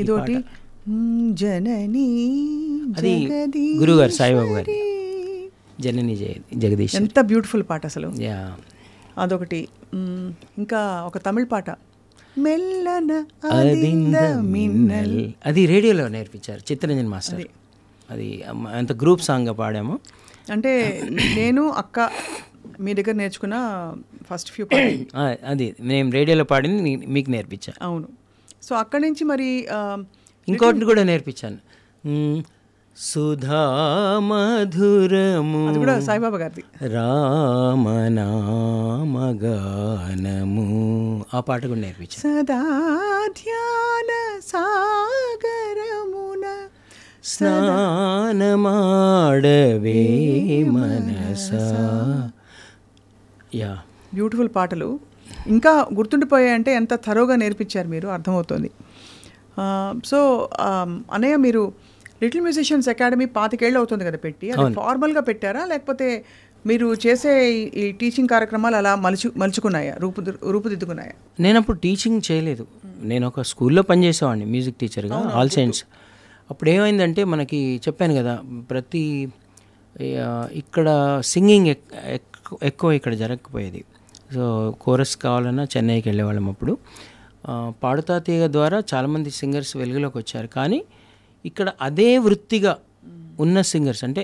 ఇదోటి జననీ అది గురుగారు సాయిబాబు గారి జననీ జగదీష్. ఎంత బ్యూటిఫుల్ పాట అసలు. యా, అదొకటి. ఇంకా ఒక తమిళ పాట మెల్లన అదింద మిన్నల్, అది రేడియోలో నేర్పించారు చిత్తరంజన్ మాస్టర్. అది అంత గ్రూప్ సాంగ్గా పాడాము. అంటే నేను అక్క మీ దగ్గర నేర్చుకున్న ఫస్ట్ ఫ్యూ పాట అది మేము రేడియోలో పాడింది మీకు నేర్పించాను. అవును. సో అక్కడి నుంచి మరి ఇంకోటిని కూడా నేర్పించాను, సుధా మధురము, అది కూడా సాయిబాబా గారిది, రామనామగానము, ఆ పాట కూడా నేర్పించాను. సదా ధ్యాన సాగరమున స్నానమాడవే మనసా. యా, బ్యూటిఫుల్ పాటలు. ఇంకా గుర్తుండిపోయాయంటే ఎంత థరోగా నేర్పించారు మీరు, అర్థమవుతుంది. సో అన్నయ్య, మీరు లిటిల్ మ్యూజిషియన్స్ అకాడమీ 25 ఏళ్ళు అవుతుంది కదా పెట్టి, అది ఫార్మల్గా పెట్టారా లేకపోతే మీరు చేసే ఈ టీచింగ్ కార్యక్రమాలు అలా మలుచుకున్నాయా, రూపుదిద్దుకున్నాయా? నేను అప్పుడు టీచింగ్ చేయలేదు, నేను ఒక స్కూల్లో పనిచేసేవాడిని మ్యూజిక్ టీచర్గా, ఆల్ సైన్స్. అప్పుడు ఏమైందంటే మనకి చెప్పాను కదా, ప్రతి ఇక్కడ సింగింగ్ ఎక్కువ ఇక్కడ జరగకపోయేది. సో కోరస్ కావాలన్నా చెన్నైకి వెళ్ళేవాళ్ళం. అప్పుడు పాడుతా తీగ ద్వారా చాలామంది సింగర్స్ వెలుగులోకి వచ్చారు. కానీ ఇక్కడ అదే వృత్తిగా ఉన్న సింగర్స్, అంటే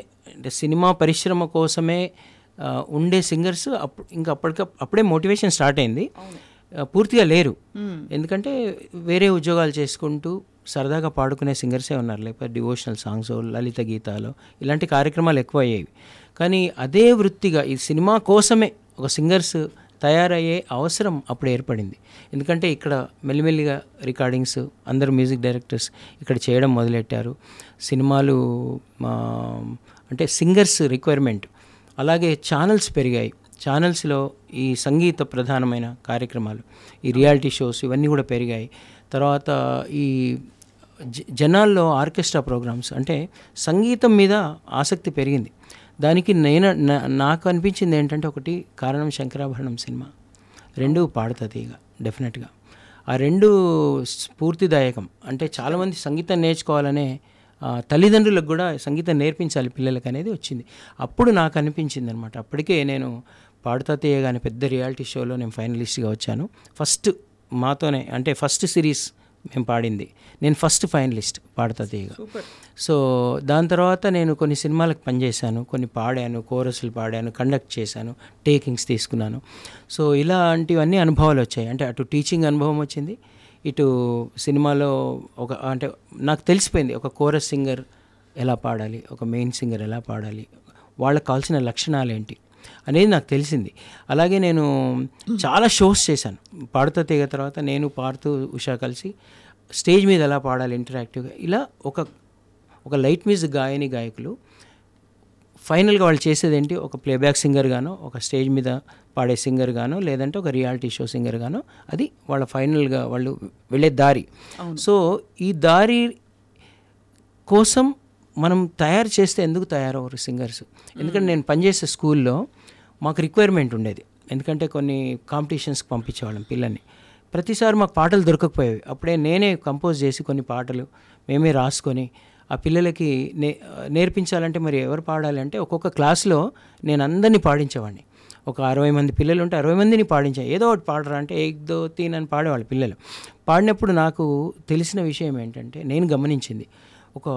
సినిమా పరిశ్రమ కోసమే ఉండే సింగర్స్ ఇంకా అప్పుడే మోటివేషన్ స్టార్ట్ అయింది, పూర్తిగా లేరు. ఎందుకంటే వేరే ఉద్యోగాలు చేసుకుంటూ సరదాగా పాడుకునే సింగర్సే ఉన్నారు, లేకపోతే డివోషనల్ సాంగ్స్, లలిత గీతాలు, ఇలాంటి కార్యక్రమాలు ఎక్కువ అయ్యేవి. కానీ అదే వృత్తిగా ఈ సినిమా కోసమే ఒక సింగర్స్ తయారయ్యే అవసరం అప్పుడు ఏర్పడింది. ఎందుకంటే ఇక్కడ మెల్లిమెల్లిగా రికార్డింగ్స్, అందరు మ్యూజిక్ డైరెక్టర్స్ ఇక్కడ చేయడం మొదలెట్టారు. సినిమాలు అంటే సింగర్స్ రిక్వైర్మెంట్, అలాగే ఛానల్స్ పెరిగాయి. ఛానల్స్లో ఈ సంగీత ప్రధానమైన కార్యక్రమాలు, ఈ రియాలిటీ షోస్, ఇవన్నీ కూడా పెరిగాయి. తర్వాత ఈ జనాల్లో ఆర్కెస్ట్రా ప్రోగ్రామ్స్, అంటే సంగీతం మీద ఆసక్తి పెరిగింది. దానికి నాకు అనిపించింది ఏంటంటే, ఒకటి కారణం శంకరాభరణం సినిమా, 2 పాడుతా తీగ, డెఫినెట్గా ఆ 2 స్ఫూర్తిదాయకం. అంటే చాలామంది సంగీతం నేర్చుకోవాలనే తల్లిదండ్రులకు కూడా సంగీతం నేర్పించాలి పిల్లలకి అనేది వచ్చింది. అప్పుడు నాకు అనిపించింది అనమాట. అప్పటికే నేను పాడుతా తీగ అనే పెద్ద రియాలిటీ షోలో నేను ఫైనలిస్ట్గా వచ్చాను. ఫస్ట్ మాతోనే, అంటే ఫస్ట్ సిరీస్ మేము పాడింది, నేను ఫస్ట్ ఫైనలిస్ట్ పాడుతా తీగ. సో దాని తర్వాత నేను కొన్ని సినిమాలకు పనిచేశాను, కొన్ని పాడాను, కోరస్లు పాడాను, కండక్ట్ చేశాను, టేకింగ్స్ తీసుకున్నాను. సో ఇలాంటివన్నీ అనుభవాలు వచ్చాయి. అంటే అటు టీచింగ్ అనుభవం వచ్చింది, ఇటు సినిమాలో అంటే నాకు తెలిసిపోయింది ఒక కోరస్ సింగర్ ఎలా పాడాలి, ఒక మెయిన్ సింగర్ ఎలా పాడాలి, వాళ్ళకి కావాల్సిన లక్షణాలు ఏంటి అనేది నాకు తెలిసింది. అలాగే నేను చాలా షోస్ చేశాను పాడుతా తీగ తర్వాత. నేను పాడుతూ ఉషా కలిసి స్టేజ్ మీద ఎలా పాడాలి ఇంటరాక్టివ్గా, ఇలా ఒక లైట్ మ్యూజిక్ గాయకులు ఫైనల్గా వాళ్ళు చేసేది ఏంటి, ఒక ప్లేబ్యాక్ సింగర్ గానో, ఒక స్టేజ్ మీద పాడే సింగర్ గానో, లేదంటే ఒక రియాలిటీ షో సింగర్ గానో, అది వాళ్ళ ఫైనల్గా వాళ్ళు వెళ్ళే దారి. సో ఈ దారి కోసం మనం తయారు చేస్తే ఎందుకు తయారవ్వరు సింగర్స్? ఎందుకంటే నేను పనిచేసే స్కూల్లో మాకు రిక్వైర్మెంట్ ఉండేది, ఎందుకంటే కొన్ని కాంపిటీషన్స్కి పంపించేవాళ్ళం పిల్లల్ని. ప్రతిసారి మాకు పాటలు దొరకకపోయేవి. అప్పుడే నేనే కంపోజ్ చేసి కొన్ని పాటలు మేమే రాసుకొని ఆ పిల్లలకి నేర్పించాలంటే మరి ఎవరు పాడాలంటే ఒక్కొక్క క్లాస్లో నేను అందరినీ పాడించేవాడిని. ఒక 60 మంది పిల్లలు ఉంటే 60 మందిని పాడించాను. ఏదో ఒకటి పాడరా అంటే 1 2 3 అని పాడేవాళ్ళు పిల్లలు. పాడినప్పుడు నాకు తెలిసిన విషయం ఏంటంటే, నేను గమనించింది, ఒక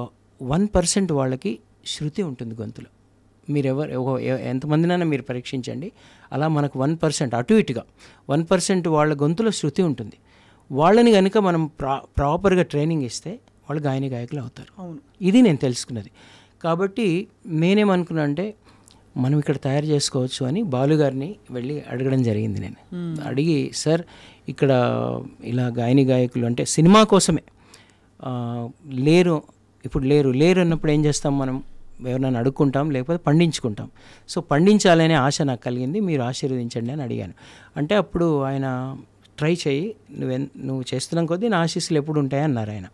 1% వాళ్ళకి శృతి ఉంటుంది గొంతులో. ఎంతమందినైనా మీరు పరీక్షించండి, అలా మనకు 1% అటు ఇటుగా 1% వాళ్ళ గొంతులో శృతి ఉంటుంది. వాళ్ళని కనుక మనం ప్రాపర్గా ట్రైనింగ్ ఇస్తే వాళ్ళు గాయకులు అవుతారు. ఇది నేను తెలుసుకున్నది. కాబట్టి నేనేమనుకున్నా అంటే, మనం ఇక్కడ తయారు చేసుకోవచ్చు అని బాలుగారిని వెళ్ళి అడగడం జరిగింది. నేను అడిగి, సార్ ఇక్కడ ఇలా గాయకులు అంటే సినిమా కోసమే ఇప్పుడు లేరు అన్నప్పుడు ఏం చేస్తాం, మనం ఎవరైనా అడుక్కుంటాం, లేకపోతే పండించుకుంటాం. సో పండించాలనే ఆశ నాకు కలిగింది, మీరు ఆశీర్వదించండి అని అడిగాను. అంటే అప్పుడు ఆయన, ట్రై చేయి, నువ్వు చేస్తున్నాం కొద్దీ నా ఆశీస్సులు ఎప్పుడు ఉంటాయన్నారు ఆయన.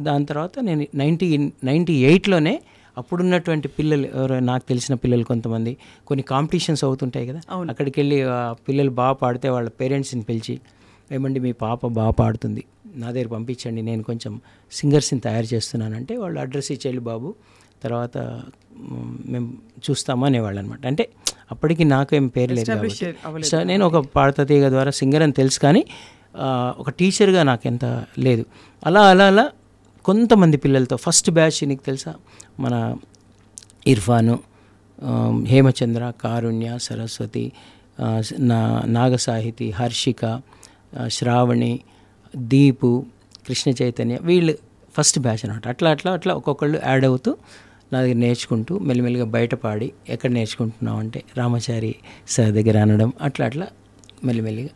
దాని తర్వాత నేను 1998లోనే అప్పుడున్నటువంటి పిల్లలు, నాకు తెలిసిన పిల్లలు కొంతమంది, కొన్ని కాంపిటీషన్స్ అవుతుంటాయి కదా, అక్కడికి వెళ్ళి పిల్లలు బాగా పాడితే వాళ్ళ పేరెంట్స్ని పిలిచి, ఏమండి మీ పాప బాగా పాడుతుంది, నా దగ్గర పంపించండి, నేను కొంచెం సింగర్స్ని తయారు చేస్తున్నానంటే వాళ్ళు అడ్రస్ ఇచ్చేళ్ళు బాబు, తర్వాత మేము చూస్తాము అనేవాళ్ళు అనమాట. అంటే అప్పటికి నాకేం పేరు లేదు కాబట్టి సో నేను ఒక పాడత తీగ ద్వారా సింగర్ అని తెలుసు, కానీ ఒక టీచర్గా నాకెంత లేదు. అలా అలా అలా కొంతమంది పిల్లలతో ఫస్ట్ బ్యాచ్ నీకు తెలుసా, మన ఇర్ఫాను, హేమచంద్ర, కారుణ్య, సరస్వతి, నాగసాహితి, హర్షిక, శ్రావణి, దీపు, కృష్ణ చైతన్య, వీళ్ళు ఫస్ట్ బ్యాచ్ అనమాట. అట్లా అట్లా అట్లా ఒక్కొక్కళ్ళు యాడ్ అవుతూ నా దగ్గర నేర్చుకుంటూ మెల్లిమెల్లిగా బయటపాడి ఎక్కడ నేర్చుకుంటున్నాం అంటే రామాచారి సార్ దగ్గర అనడం, అట్లా అట్లా మెల్లిమెల్లిగా